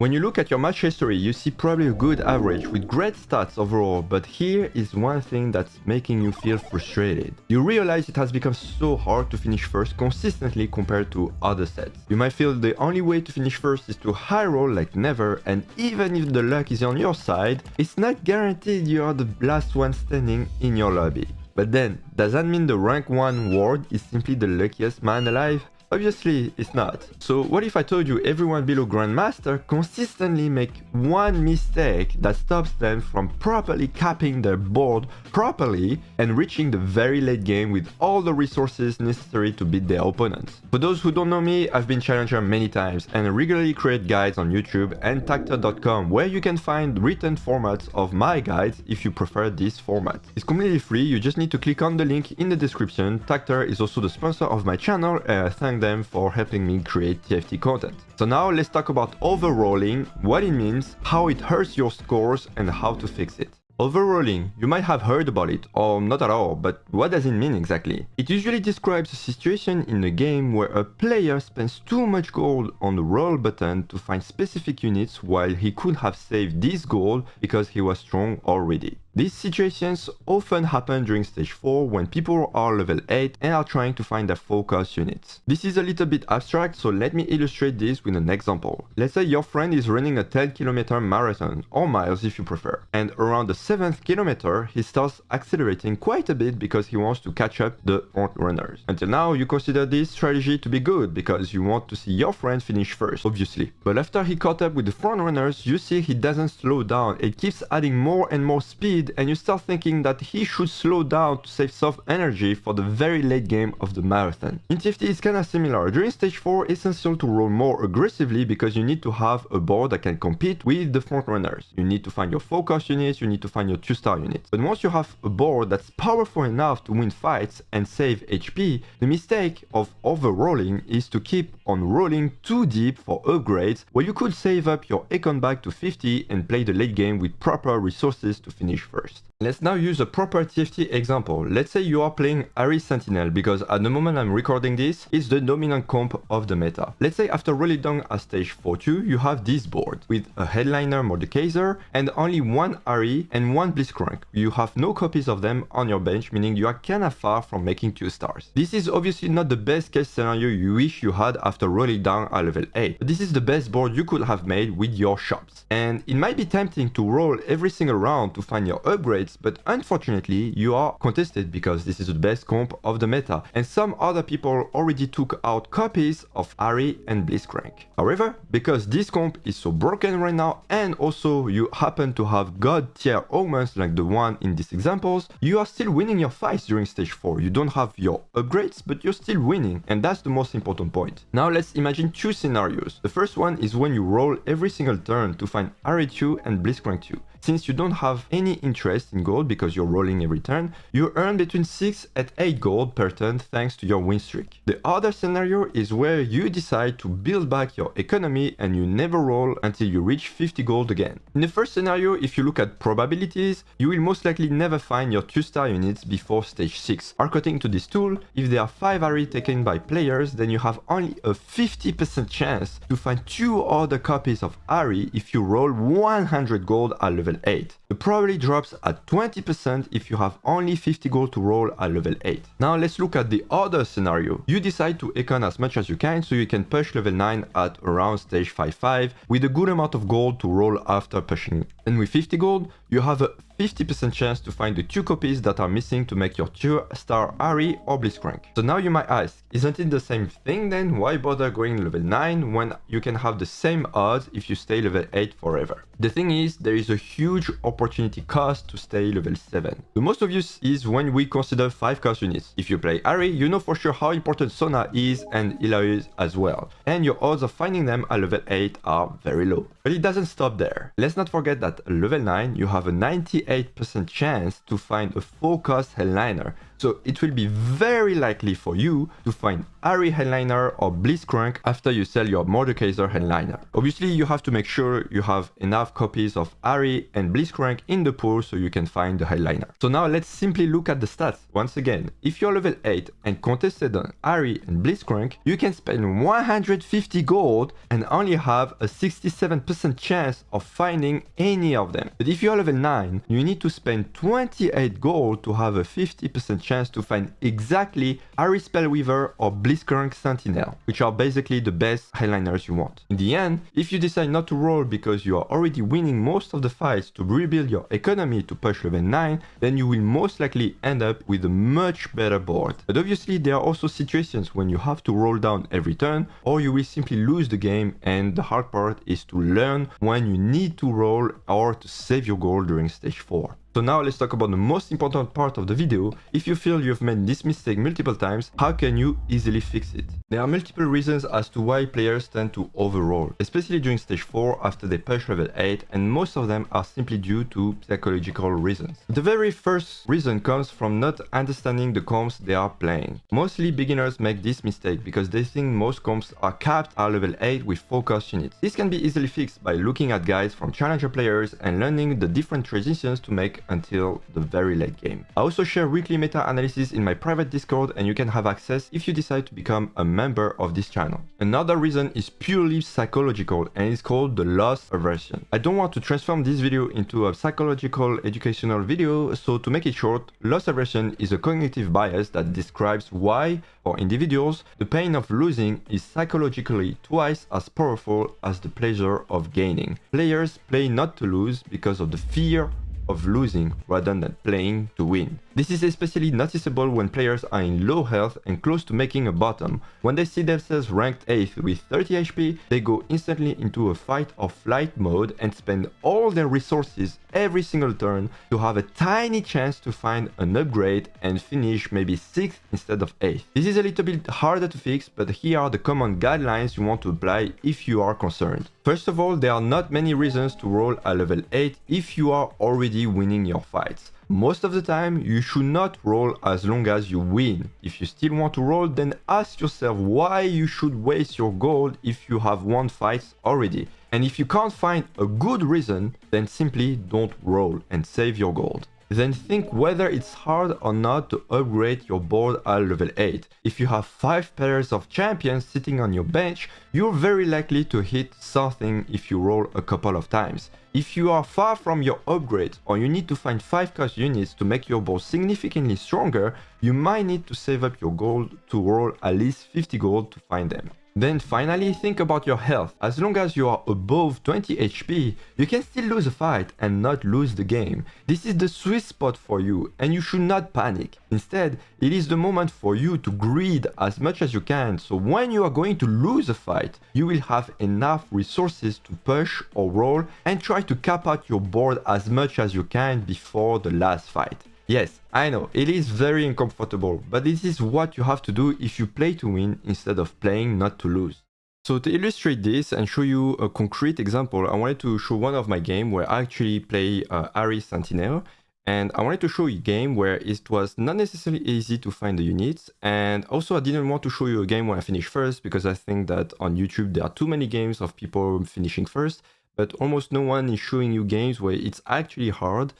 When you look at your match history, you see probably a good average with great stats overall, but here is one thing that's making you feel frustrated. You realize it has become so hard to finish first consistently compared to other sets. You might feel the only way to finish first is to high roll like never, and even if the luck is on your side, it's not guaranteed you are the last one standing in your lobby. But then, does that mean the rank 1 ward is simply the luckiest man alive? Obviously, it's not. So what if I told you everyone below Grandmaster consistently make one mistake that stops them from properly capping their board properly and reaching the very late game with all the resources necessary to beat their opponents? For those who don't know me, I've been challenger many times and regularly create guides on YouTube and Tacter.com where you can find written formats of my guides if you prefer this format. It's completely free, you just need to click on the link in the description. Tacter is also the sponsor of my channel and I thank them for helping me create TFT content. So now let's talk about overrolling, what it means, how it hurts your scores and how to fix it. Overrolling, you might have heard about it, or not at all, but what does it mean exactly? It usually describes a situation in a game where a player spends too much gold on the roll button to find specific units while he could have saved this gold because he was strong already. These situations often happen during stage 4 when people are level 8 and are trying to find their focus units. This is a little bit abstract, so let me illustrate this with an example. Let's say your friend is running a 10km marathon, or miles if you prefer, and around the 7th kilometer he starts accelerating quite a bit because he wants to catch up the front runners. Until now you consider this strategy to be good because you want to see your friend finish first, obviously. But after he caught up with the front runners, you see he doesn't slow down, it keeps adding more and more speed, and you start thinking that he should slow down to save soft energy for the very late game of the marathon. In TFT it's kinda similar. During stage 4 it's essential to roll more aggressively because you need to have a board that can compete with the front runners. You need to find your focus units, you need to find your 2-star units. But once you have a board that's powerful enough to win fights and save HP, the mistake of over-rolling is to keep on rolling too deep for upgrades where you could save up your econ back to 50 and play the late game with proper resources to finish first. Let's now use a proper TFT example. Let's say you are playing Ari Sentinel because at the moment I'm recording this, it's the dominant comp of the meta. Let's say after rolling down at stage 4-2, you have this board with a headliner Mordekaiser and only one Ari and one Blitzcrank. You have no copies of them on your bench, meaning you are kinda far from making 2 stars. This is obviously not the best case scenario you wish you had after rolling down at level 8, but this is the best board you could have made with your shops. And it might be tempting to roll every single round to find your upgrades, but unfortunately you are contested because this is the best comp of the meta and some other people already took out copies of Ari and Blitzcrank. However, because this comp is so broken right now and also you happen to have god tier omens like the one in these examples, you are still winning your fights during stage 4. You don't have your upgrades, but you're still winning, and that's the most important point. Now let's imagine 2 scenarios. The first one is when you roll every single turn to find Ari 2 and Blitzcrank 2. Since you don't have any interest in gold because you're rolling every turn, you earn between 6 and 8 gold per turn thanks to your win streak. The other scenario is where you decide to build back your economy and you never roll until you reach 50 gold again. In the first scenario, if you look at probabilities, you will most likely never find your 2-star units before stage 6. According to this tool, if there are 5 Ari taken by players, then you have only a 50% chance to find 2 other copies of Ari if you roll 100 gold at level 8. The probability drops at 20% if you have only 50 gold to roll at level 8. Now let's look at the other scenario. You decide to econ as much as you can so you can push level 9 at around stage 5-5 with a good amount of gold to roll after pushing. And with 50 gold, you have a 50% chance to find the 2 copies that are missing to make your 2-star Ari or Blitzcrank. So now you might ask, isn't it the same thing then? Why bother going level 9 when you can have the same odds if you stay level 8 forever? The thing is, there is a huge opportunity cost to stay level 7. The most obvious is when we consider 5 cost units. If you play Ari, you know for sure how important Sona is and Ila is as well. And your odds of finding them at level 8 are very low. But it doesn't stop there. Let's not forget that at level 9 you have a 98% chance to find a full cost headliner. So it will be very likely for you to find Ari headliner or Blitzcrank after you sell your Mordekaiser headliner. Obviously, you have to make sure you have enough copies of Ari and Blitzcrank in the pool so you can find the headliner. So now let's simply look at the stats. Once again, if you're level 8 and contested on Ari and Blitzcrank, you can spend 150 gold and only have a 67% chance of finding any of them. But if you're level 9, you need to spend 28 gold to have a 50% chance to find exactly Ari Spellweaver or Blitzcrank Sentinel, which are basically the best headliners you want. In the end, if you decide not to roll because you are already winning most of the fights to rebuild your economy to push level 9, then you will most likely end up with a much better board. But obviously there are also situations when you have to roll down every turn, or you will simply lose the game, and the hard part is to learn when you need to roll or to save your gold during stage 4. So now let's talk about the most important part of the video. If you feel you've made this mistake multiple times, how can you easily fix it? There are multiple reasons as to why players tend to overroll, especially during stage 4 after they push level 8, and most of them are simply due to psychological reasons. The very first reason comes from not understanding the comps they are playing. Mostly beginners make this mistake because they think most comps are capped at level 8 with 4 cost units. This can be easily fixed by looking at guides from challenger players and learning the different transitions to make until the very late game. I also share weekly meta analysis in my private Discord, and you can have access if you decide to become a member of this channel. Another reason is purely psychological, and it's called the loss aversion. I don't want to transform this video into a psychological educational video, so to make it short, loss aversion is a cognitive bias that describes why, for individuals, the pain of losing is psychologically twice as powerful as the pleasure of gaining. Players play not to lose because of the fear of losing rather than playing to win. This is especially noticeable when players are in low health and close to making a bottom. When they see themselves ranked 8th with 30 HP, they go instantly into a fight or flight mode and spend all their resources every single turn to have a tiny chance to find an upgrade and finish maybe 6th instead of 8th. This is a little bit harder to fix, but here are the common guidelines you want to apply if you are concerned. First of all, there are not many reasons to roll at level 8 if you are already winning your fights. Most of the time, you should not roll as long as you win. If you still want to roll, then ask yourself why you should waste your gold if you have won fights already. And if you can't find a good reason, then simply don't roll and save your gold. Then think whether it's hard or not to upgrade your board at level 8. If you have 5 pairs of champions sitting on your bench, you're very likely to hit something if you roll a couple of times. If you are far from your upgrade or you need to find 5 cost units to make your board significantly stronger, you might need to save up your gold to roll at least 50 gold to find them. Then finally, think about your health. As long as you are above 20 HP, you can still lose a fight and not lose the game. This is the sweet spot for you, and you should not panic. Instead, it is the moment for you to greed as much as you can, so when you are going to lose a fight, you will have enough resources to push or roll and try to cap out your board as much as you can before the last fight. Yes, I know, it is very uncomfortable, but this is what you have to do if you play to win instead of playing not to lose. So to illustrate this and show you a concrete example, I wanted to show one of my games where I actually play Ari Sentinel, and I wanted to show you a game where it was not necessarily easy to find the units, and also I didn't want to show you a game where I finished first because I think that on YouTube there are too many games of people finishing first, but almost no one is showing you games where it's actually hard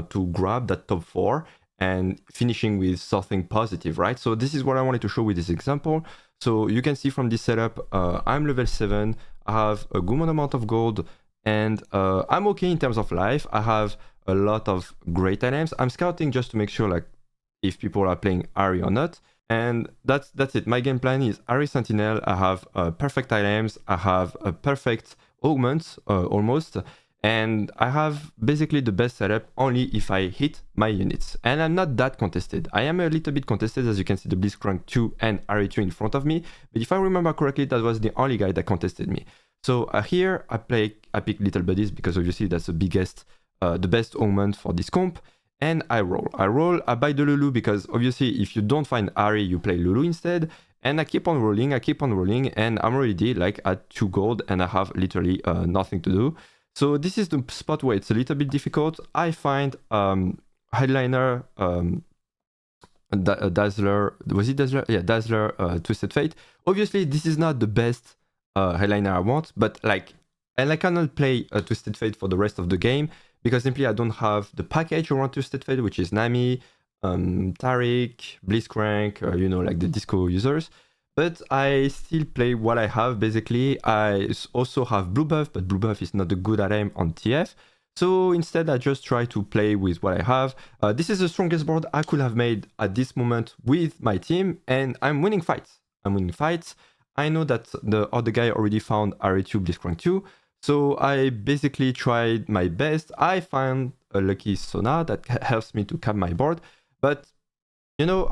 to grab that top 4 and finishing with something positive, right? So this is what I wanted to show with this example. So you can see from this setup, I'm level 7, I have a good amount of gold, and I'm okay in terms of life. I have a lot of great items. I'm scouting just to make sure like if people are playing Ari or not. And that's it. My game plan is Ari Sentinel. I have perfect items. I have a perfect augment almost. And I have basically the best setup only if I hit my units. And I'm not that contested. I am a little bit contested, as you can see the Blitzcrank 2 and Ari2 in front of me. But if I remember correctly, that was the only guy that contested me. So here I pick Little Buddies because obviously that's the best augment for this comp. And I roll. I buy the Lulu because obviously if you don't find Ari, you play Lulu instead. And I keep on rolling, and I'm already like at 2 gold and I have literally nothing to do. So this is the spot where it's a little bit difficult. I find headliner Dazzler, was it Dazzler? Yeah, Dazzler, Twisted Fate. Obviously, this is not the best headliner I want, but like, and I cannot play Twisted Fate for the rest of the game because simply I don't have the package around Twisted Fate, which is Nami, Tariq, Blitzcrank, you know, like the disco users. But I still play what I have, basically. I also have Blue Buff, but Blue Buff is not a good Adem on TF. So instead, I just try to play with what I have. This is the strongest board I could have made at this moment with my team, and I'm winning fights. I know that the other guy already found RA2, Blitzcrank 2, so I basically tried my best. I found a lucky Sona that helps me to cap my board, but you know,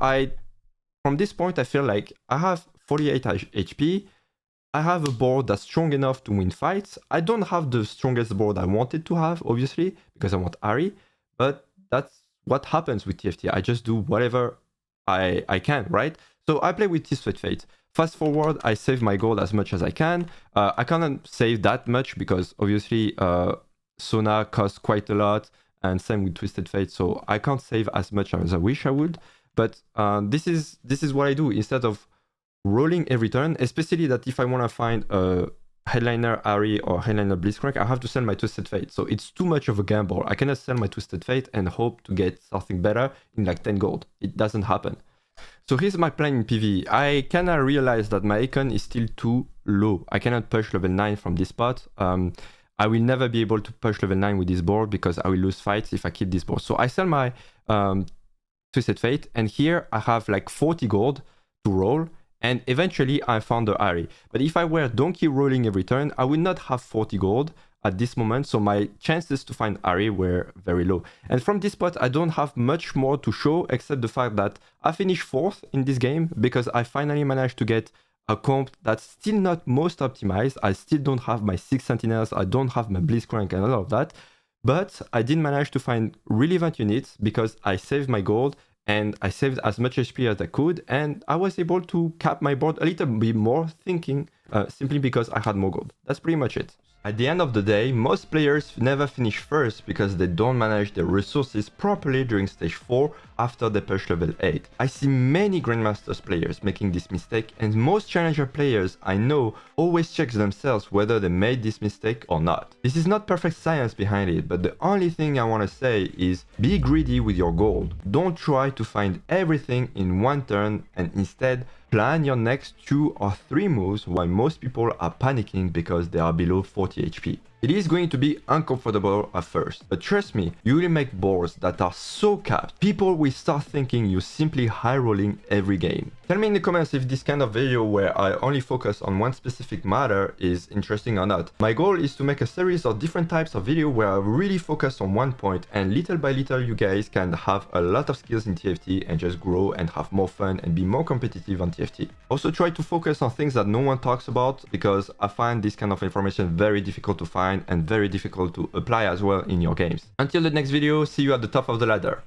from this point, I feel like I have 48 HP. I have a board that's strong enough to win fights. I don't have the strongest board I wanted to have, obviously, because I want Ari, but that's what happens with TFT. I just do whatever I can, right? So I play with Twisted Fate. Fast forward, I save my gold as much as I can. I cannot save that much because obviously Sona costs quite a lot, and same with Twisted Fate, so I can't save as much as I wish I would. But this is what I do instead of rolling every turn, especially that if I want to find a headliner Ari or headliner Blitzcrank, I have to sell my Twisted Fate. So it's too much of a gamble. I cannot sell my Twisted Fate and hope to get something better in like 10 gold. It doesn't happen. So here's my plan in PvE. I kinda realize that my icon is still too low. I cannot push level 9 from this spot. I will never be able to push level 9 with this board because I will lose fights if I keep this board. So I sell my Twisted Fate, and here I have like 40 gold to roll, and eventually I found the Ari. But if I were donkey rolling every turn, I would not have 40 gold at this moment, so my chances to find Ari were very low. And from this spot, I don't have much more to show except the fact that I finished 4th in this game because I finally managed to get a comp that's still not most optimized. I still don't have my 6 Sentinels, I don't have my Blitzcrank and all of that. But I did manage to find relevant units because I saved my gold and I saved as much HP as I could, and I was able to cap my board a little bit more thinking simply because I had more gold. That's pretty much it. At the end of the day, most players never finish first because they don't manage their resources properly during stage 4 after they push level 8. I see many Grandmasters players making this mistake, and most Challenger players I know always check themselves whether they made this mistake or not. This is not perfect science behind it, but the only thing I want to say is be greedy with your gold. Don't try to find everything in one turn, and instead plan your next 2 or 3 moves while most people are panicking because they are below 40 HP. It is going to be uncomfortable at first, but trust me, you will make boards that are so capped, people will start thinking you're simply high rolling every game. Tell me in the comments if this kind of video where I only focus on one specific matter is interesting or not. My goal is to make a series of different types of video where I really focus on one point, and little by little you guys can have a lot of skills in TFT and just grow and have more fun and be more competitive on TFT. Also try to focus on things that no one talks about because I find this kind of information very difficult to find and very difficult to apply as well in your games. Until the next video, see you at the top of the ladder.